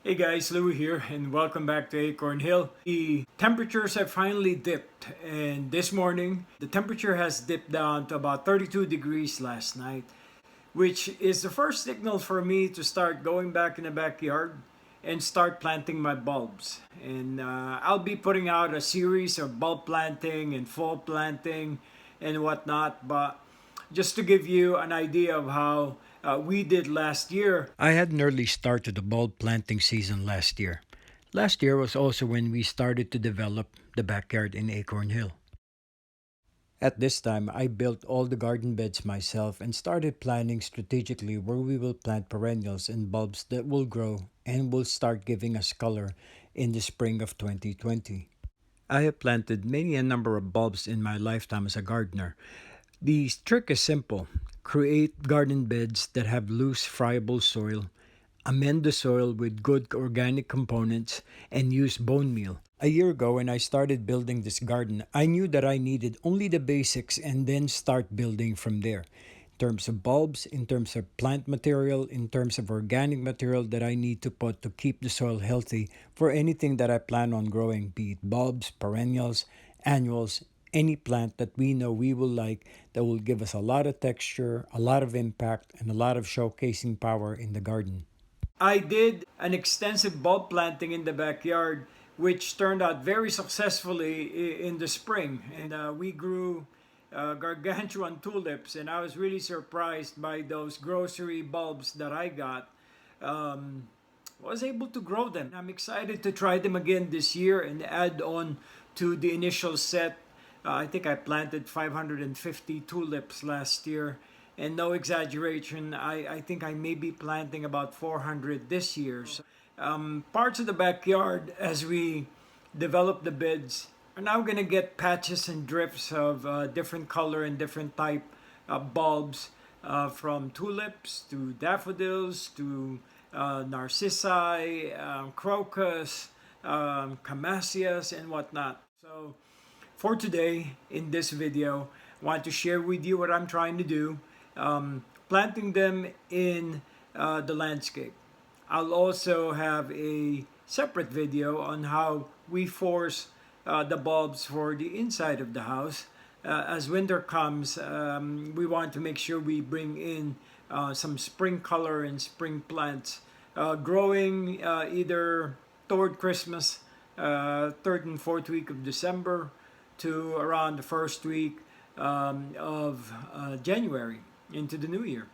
Hey guys, Louie here, and welcome back to Acorn Hill. The temperatures have finally dipped, and this morning the temperature has dipped down to about 32 degrees last night, which is the first signal for me to start going back in the backyard and start planting my bulbs. And I'll be putting out a series of bulb planting and fall planting and whatnot, but just to give you an idea of how we did last year. I had an early start to the bulb planting season last year. Last year was also when we started to develop the backyard in Acorn Hill. At this time, I built all the garden beds myself and started planning strategically where we will plant perennials and bulbs that will grow and will start giving us color in the spring of 2020. I have planted many a number of bulbs in my lifetime as a gardener. The trick is simple. Create garden beds that have loose, friable soil, amend the soil with good organic components, and use bone meal. A year ago, when I started building this garden, I knew that I needed only the basics and then start building from there. In terms of bulbs, in terms of plant material, in terms of organic material that I need to put to keep the soil healthy for anything that I plan on growing, be it bulbs, perennials, annuals, any plant that we know we will like that will give us a lot of texture, a lot of impact, and a lot of showcasing power in the garden. I did an extensive bulb planting in the backyard, which turned out very successfully in the spring. And we grew gargantuan tulips, and I was really surprised by those grocery bulbs that I got. Was able to grow them. I'm excited to try them again this year and add on to the initial set. I think I planted 550 tulips last year, and no exaggeration, I think I may be planting about 400 this year. So, parts of the backyard, as we develop the beds, are now going to get patches and drifts of different color and different type bulbs, from tulips to daffodils to narcissi, crocus, camasias, and whatnot. So for today, in this video, I want to share with you what I'm trying to do, planting them in the landscape. I'll also have a separate video on how we force the bulbs for the inside of the house. As winter comes, we want to make sure we bring in some spring color and spring plants growing either toward Christmas, third and fourth week of December, to around the first week of January into the new year.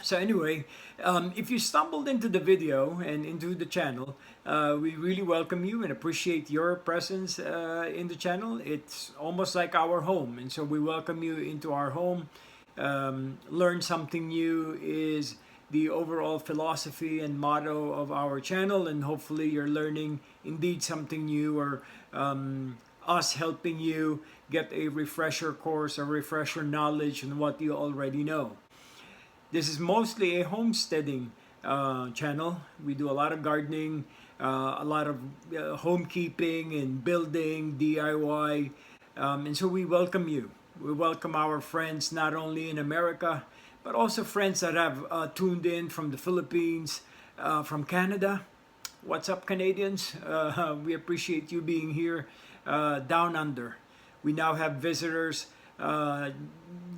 So anyway, if you stumbled into the video and into the channel, we really welcome you and appreciate your presence in the channel. It's almost like our home, and so we welcome you into our home. Learn something new is the overall philosophy and motto of our channel, and hopefully you're learning indeed something new, or us helping you get a refresher course or refresher knowledge on what you already know. This is mostly a homesteading channel. We do a lot of gardening, a lot of homekeeping and building, DIY. And so we welcome you. We welcome our friends not only in Amerika, but also friends that have tuned in from the Philippines, from Canada. What's up, Canadians? We appreciate you being here down under. We now have visitors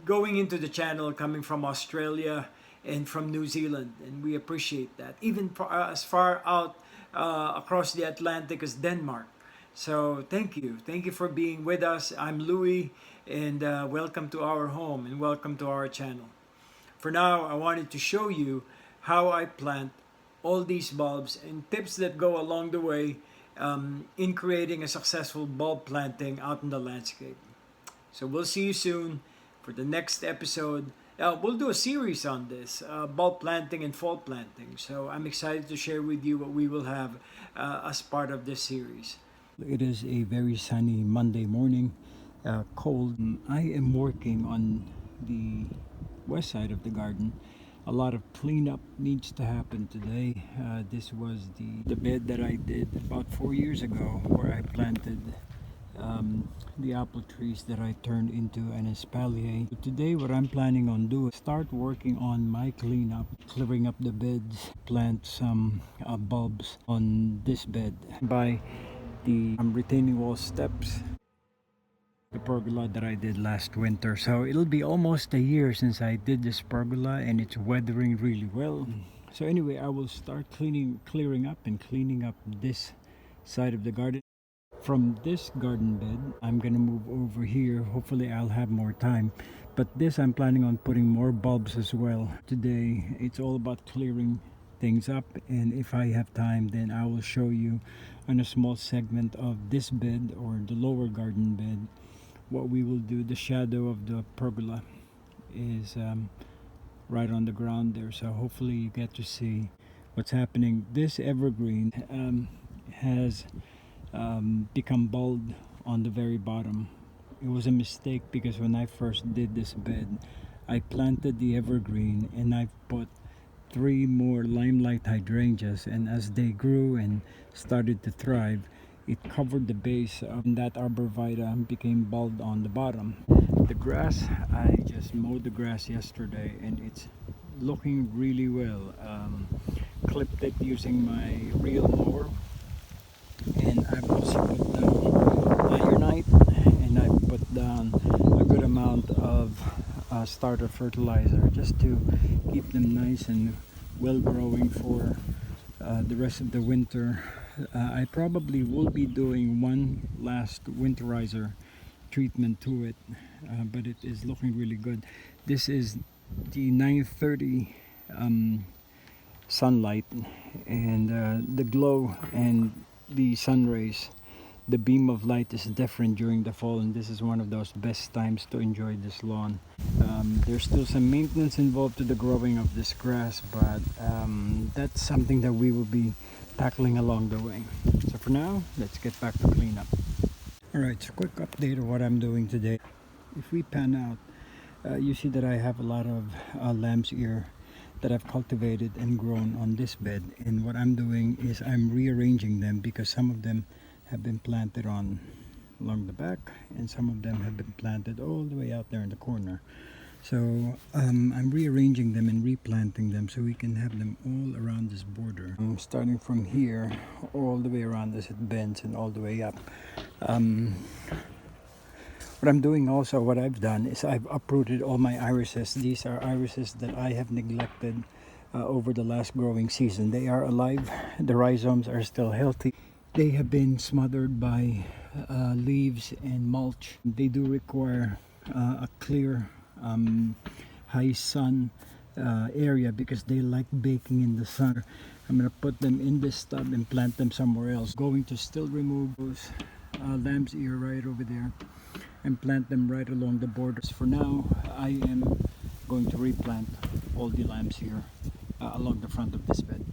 going into the channel coming from Australia and from New Zealand, and we appreciate that. Even as far out across the Atlantic as Denmark. So thank you. Thank you for being with us. I'm Louie, and welcome to our home and welcome to our channel. For now, I wanted to show you how I plant all these bulbs and tips that go along the way in creating a successful bulb planting out in the landscape. So we'll see you soon for the next episode. We'll do a series on this, bulb planting and fall planting. So I'm excited to share with you what we will have as part of this series. It is a very sunny Monday morning, cold. I am working on the west side of the garden. A lot of cleanup needs to happen today. This was the bed that I did about 4 years ago, where I planted the apple trees that I turned into an espalier. Today what I'm planning on doing is start working on my cleanup, clearing up the beds, plant some bulbs on this bed by the retaining wall steps, the pergola that I did last winter. So it'll be almost a year since I did this pergola, and it's weathering really well. So anyway, I will start clearing up and cleaning up this side of the garden. From this garden bed, I'm gonna move over here. Hopefully I'll have more time. But this, I'm planning on putting more bulbs as well. Today, it's all about clearing things up, and if I have time, then I will show you on a small segment of this bed, or the lower garden bed, what we will do. The shadow of the pergola is right on the ground there, so hopefully you get to see what's happening. This evergreen has become bald on the very bottom. It was a mistake because when I first did this bed, I planted the evergreen and I put 3 more limelight hydrangeas, and as they grew and started to thrive, it covered the base of that arborvitae, became bald on the bottom. The grass, I just mowed the grass yesterday and it's looking really well. Clipped it using my reel mower, and I've also put down ironite, and I've put down a good amount of starter fertilizer just to keep them nice and well growing for the rest of the winter. I probably will be doing one last winterizer treatment to it, but it is looking really good. This is the 9:30 sunlight, and the glow and the sun rays, the beam of light is different during the fall, and this is one of those best times to enjoy this lawn. There's still some maintenance involved to the growing of this grass, but that's something that we will be tackling along the way. So for now, let's get back to cleanup. Alright, so quick update of what I'm doing today. If we pan out, you see that I have a lot of lamb's ear that I've cultivated and grown on this bed, and what I'm doing is I'm rearranging them because some of them have been planted on along the back and some of them have been planted all the way out there in the corner. So I'm rearranging them and replanting them so we can have them all around this border. I'm starting from here all the way around as it bends and all the way up. What I'm doing also, what I've done is I've uprooted all my irises. These are irises that I have neglected over the last growing season. They are alive, the rhizomes are still healthy. They have been smothered by leaves and mulch. They do require a clear, high sun area because they like baking in the sun. I'm going to put them in this tub and plant them somewhere else. Going to still remove those lamb's ear right over there and plant them right along the borders. For now, I am going to replant all the lambs ear along the front of this bed.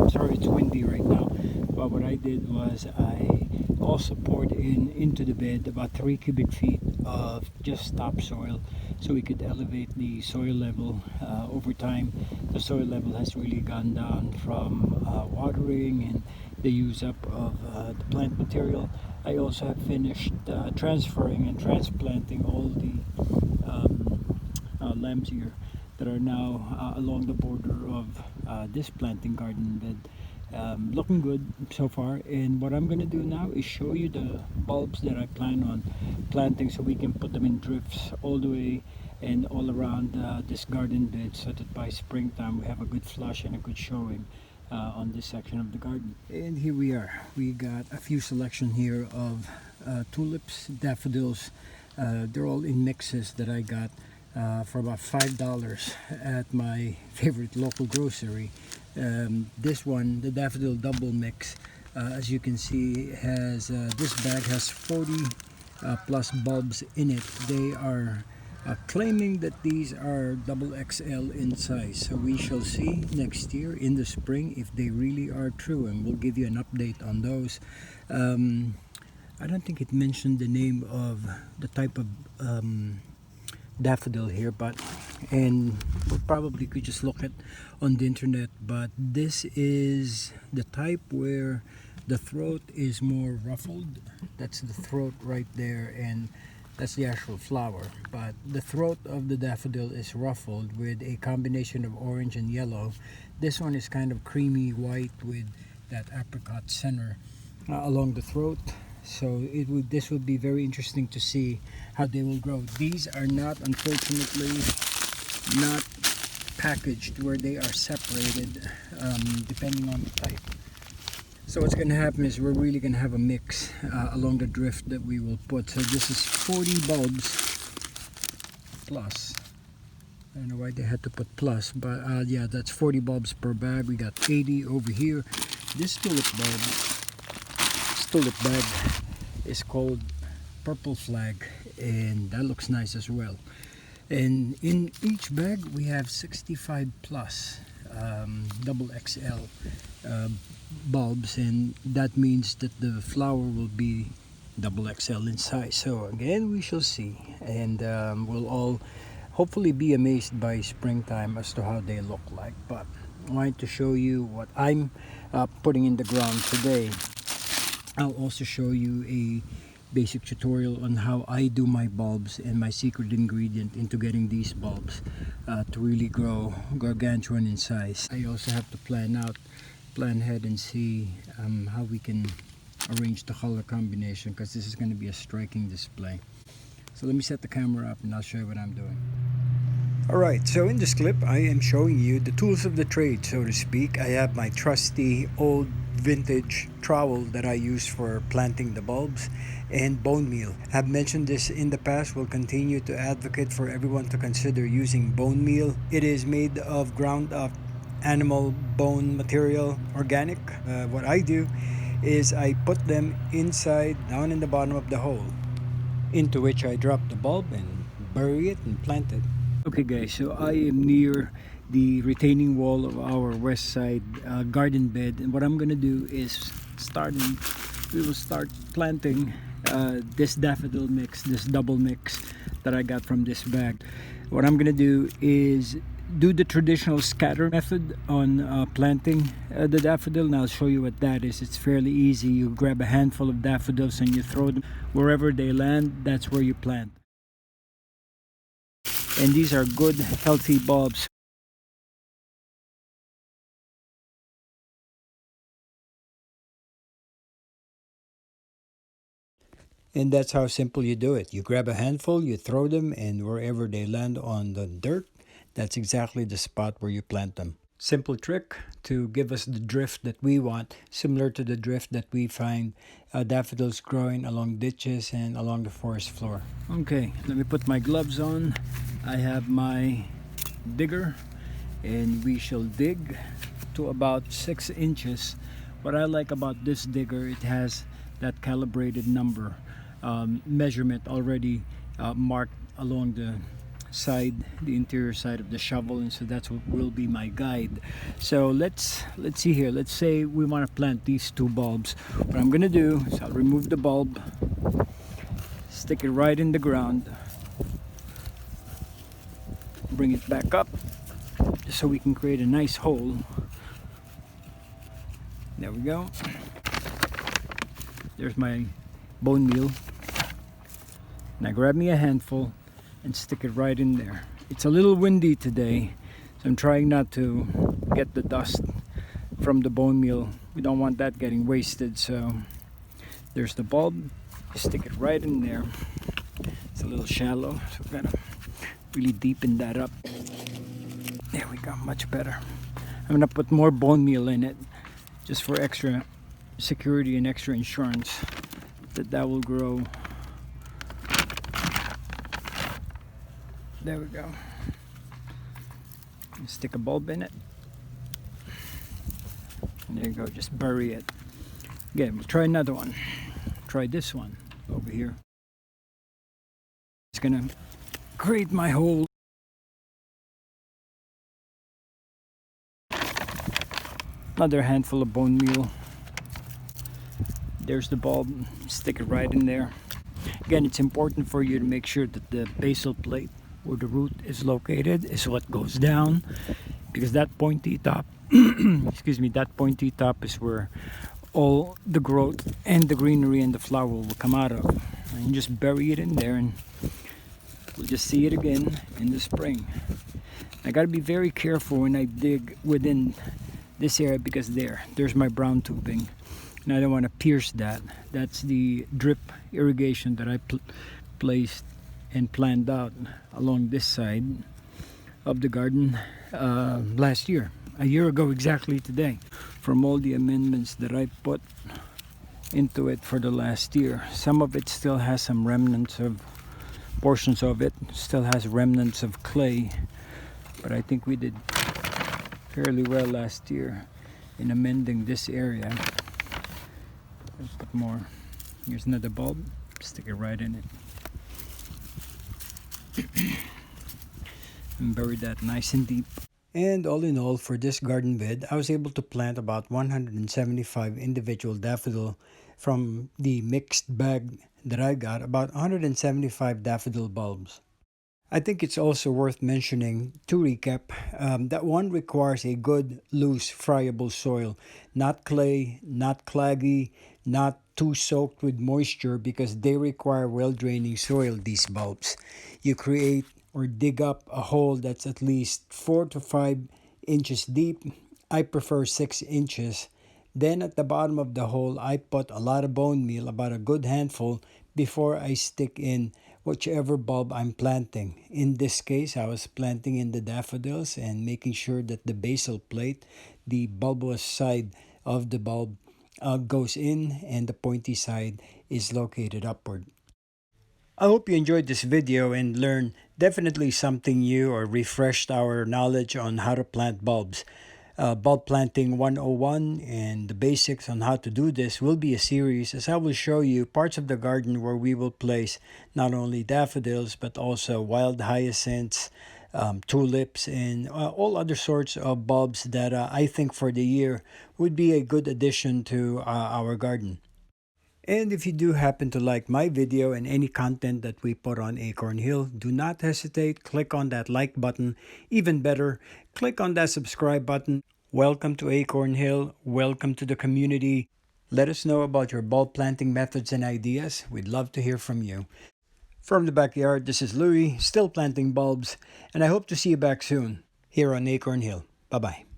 Sorry, it's windy right now, but what I did was I also poured into the bed about 3 cubic feet of just topsoil so we could elevate the soil level. Over time, the soil level has really gone down from watering and the use up of the plant material. I also have finished transferring and transplanting all the lamb's ear that are now along the border of this planting garden bed. Looking good so far, and what I'm going to do now is show you the bulbs that I plan on planting so we can put them in drifts all the way and all around this garden bed so that by springtime we have a good flush and a good showing on this section of the garden. And here we are. We got a few selection here of tulips, daffodils. They're all in mixes that I got for about $5 at my favorite local grocery. This one, the daffodil double mix, as you can see, has this bag has 40 plus bulbs in it. They are claiming that these are double XL in size. So we shall see next year in the spring if they really are true, and we'll give you an update on those. I don't think it mentioned the name of the type of daffodil here, but and we probably could just look at on the internet, but this is the type where the throat is more ruffled. That's the throat right there, and that's the actual flower, but the throat of the daffodil is ruffled with a combination of orange and yellow. This one is kind of creamy white with that apricot center along the throat. So this would be very interesting to see how they will grow. These are not, unfortunately, not packaged where they are separated depending on the type. So what's going to happen is we're really going to have a mix along the drift that we will put. So this is 40 bulbs plus. I don't know why they had to put plus, but yeah, that's 40 bulbs per bag. We got 80 over here. This tulip bag is called Purple Flag, and that looks nice as well. And in each bag we have 65 plus double XL bulbs, and that means that the flower will be double XL in size. So again, we shall see, and we'll all hopefully be amazed by springtime as to how they look like. But I wanted to show you what I'm putting in the ground today. I'll also show you a basic tutorial on how I do my bulbs and my secret ingredient into getting these bulbs to really grow gargantuan in size. I also have to plan ahead and see how we can arrange the color combination, because this is going to be a striking display. So let me set the camera up and I'll show you what I'm doing. Alright, so in this clip I am showing you the tools of the trade, so to speak. I have my trusty old vintage trowel that I use for planting the bulbs, and bone meal. I've mentioned this in the past, will continue to advocate for everyone to consider using bone meal. It is made of ground up animal bone material, organic. What I do is I put them inside, down in the bottom of the hole, into which I drop the bulb and bury it and plant it. Okay guys, so I am near the retaining wall of our west side garden bed, and what I'm gonna do is we will start planting this daffodil mix, this double mix that I got from this bag. What I'm gonna do is do the traditional scatter method on planting the daffodil, and I'll show you what that is. It's fairly easy. You grab a handful of daffodils and you throw them wherever they land. That's where you plant. And these are good, healthy bulbs. And that's how simple you do it. You grab a handful, you throw them, and wherever they land on the dirt, that's exactly the spot where you plant them. Simple trick to give us the drift that we want, similar to the drift that we find daffodils growing along ditches and along the forest floor. Okay, let me put my gloves on. I have my digger, and we shall dig to about 6 inches. What I like about this digger, it has that calibrated number measurement already marked along the side, the interior side of the shovel, and so that's what will be my guide. So let's see here. Let's say we want to plant these 2 bulbs. What I'm gonna do is I'll remove the bulb, stick it right in the ground, bring it back up just so we can create a nice hole. There we go. There's my bone meal. Now grab me a handful and stick it right in there. It's a little windy today, so I'm trying not to get the dust from the bone meal. We don't want that getting wasted. So there's the bulb. Stick it right in there. It's a little shallow, so we're gonna really deepen that up. There we go, much better. I'm gonna put more bone meal in it just for extra security and extra insurance that will grow. There we go. Stick a bulb in it. And there you go, just bury it. Again, we'll try another one. Try this one over here. It's gonna create my hole. Another handful of bone meal. There's the bulb, stick it right in there. Again, it's important for you to make sure that the basal plate where the root is located is what goes down, because that pointy top excuse me, that pointy top is where all the growth and the greenery and the flower will come out of. And you just bury it in there and we'll just see it again in the spring. I got to be very careful when I dig within this area, because there's my brown tubing and I don't want to pierce that. That's the drip irrigation that I placed and planned out along this side of the garden last year, a year ago exactly today. From all the amendments that I put into it for the last year, some of it still has some remnants of, portions of it still has remnants of clay, but I think we did fairly well last year in amending this area. Let's put more. Here's another bulb, stick it right in it. And bury that nice and deep. And all in all, for this garden bed, I was able to plant about 175 individual daffodil from the mixed bag that I got, about 175 daffodil bulbs. I think it's also worth mentioning, to recap, that one requires a good, loose, friable soil. Not clay, not claggy, not too soaked with moisture, because they require well-draining soil, these bulbs. You create or dig up a hole that's at least 4 to 5 inches deep. I prefer 6 inches. Then at the bottom of the hole, I put a lot of bone meal, about a good handful, before I stick in whichever bulb I'm planting. In this case, I was planting in the daffodils and making sure that the basal plate, the bulbous side of the bulb, goes in and the pointy side is located upward. I hope you enjoyed this video and learned definitely something new, or refreshed our knowledge on how to plant bulbs. Bulb Planting 101 and the basics on how to do this will be a series, as I will show you parts of the garden where we will place not only daffodils but also wild hyacinths, tulips, and all other sorts of bulbs that I think for the year would be a good addition to our garden. And if you do happen to like my video and any content that we put on Acorn Hill, do not hesitate, click on that like button. Even better, click on that subscribe button. Welcome to Acorn Hill, welcome to the community. Let us know about your bulb planting methods and ideas. We'd love to hear from you. From the backyard, this is Louis, still planting bulbs, and I hope to see you back soon here on Acorn Hill. Bye-bye.